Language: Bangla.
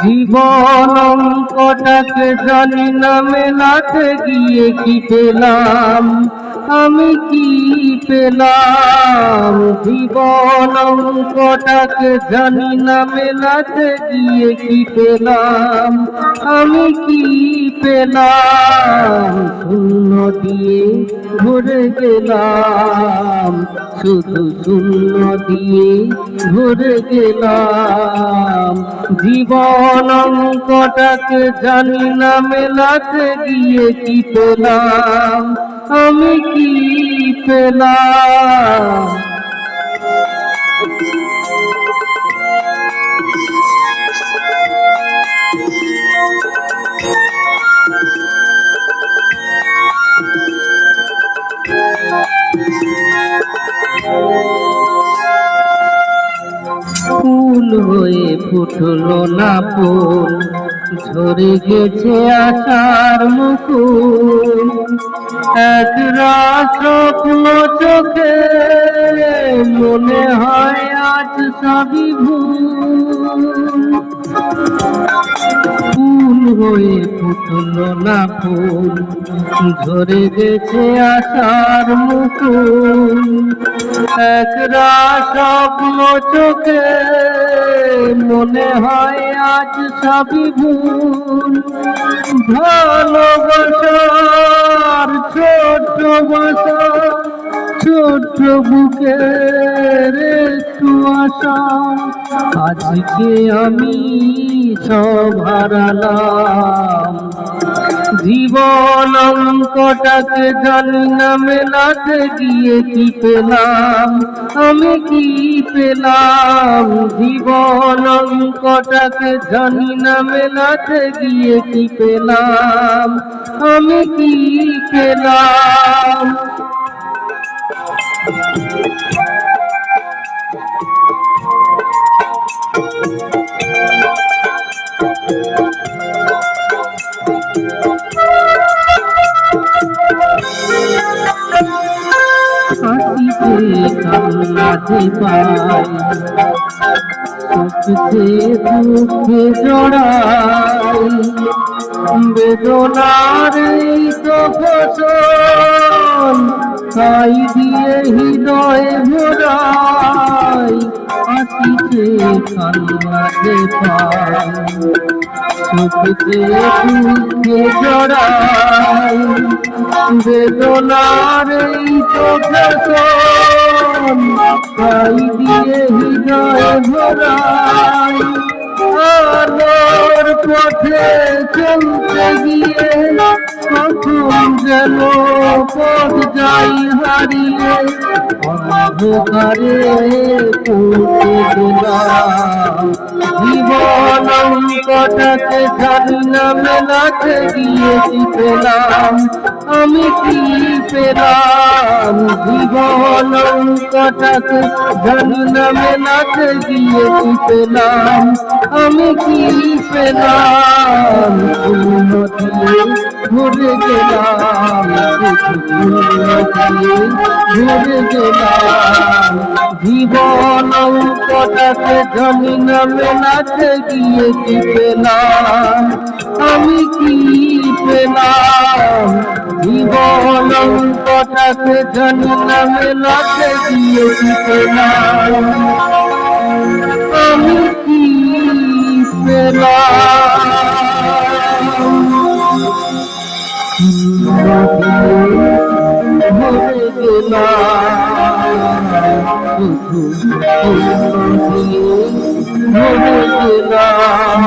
জীবন অঙ্কটাকে জানি না মেলাতে গিয়ে কি পেলাম, আমি কি পেলাম। জীবন অঙ্কটাকে জানি না মেলাতে গিয়ে কি পেলাম, আমি কি পেলাম। শূন্য দিয়ে ভরে গেলাম, শুধু শূন্য দিয়ে ভরে গেলাম। জীবন অঙ্কটাকে জানি না মেলাতে গিয়ে কি পেলাম, আমি কি পেলাম। ফুল হয়ে ফুটলো না ফুল, ঝরে গেছে আশার মুকুল। একরাশ স্বপ্ন চোখে, মনে হয় আজ সবই ভুল। ফুল হয়ে ফুটলো না ফুল, ঝরে গেছে আশার মুকুল। একরাশ স্বপ্ন চোখে, মনে হয় আজ সবই ভুল। ভালোবাসার ছোট্ট বাসা, ছোট্ট বুকের একটু আশা, আজকে আমি সব হারালাম। জীবন অঙ্কটাকে জানি না মেলাতে গিয়ে কি পেলাম, আমি কি পেলাম। জীবন অঙ্কটাকে জানি না মেলাতে গিয়ে কি পেলাম, আমি কি পেলাম। হাসিতে কান্নাতে পাই, সুখে দুঃখে জড়াই, বেদনার এই তো ফসল, তাই দিয়ে হৃদয়ে ভরাই। হাসিতে কান্নাতে পাই, সুখে দুঃখে জড়াই, বেদনার এই তো ফসল, তাই দিয়ে হৃদয়ে ভরাই। আলোর পথে চলতে গিয়ে কখন যেন পথ যাই হারিয়ে, অন্ধকারে পৌঁছে গেলাম। জীবন অঙ্কটাকে জানি না মেলাতে গিয়ে কি পেলাম, আমি কি পেলাম। জীবন অঙ্কটাকে জানি না মেলাতে গিয়ে কি পেলাম, আমি কি পেলাম। শূন্য দিয়ে ভরে গেলাম, শূন্য দিয়ে ভরে গেলাম। জীবন অঙ্কটাকে জানি না মেলাতে গিয়ে কি পেলাম, আমি কি পেলাম। জীবন অঙ্কটাকে জানি না মেলাতে গিয়ে কি পেলাম, আমি কি পেলাম। ভরে গেলাম, শুধু ভরে গেলাম।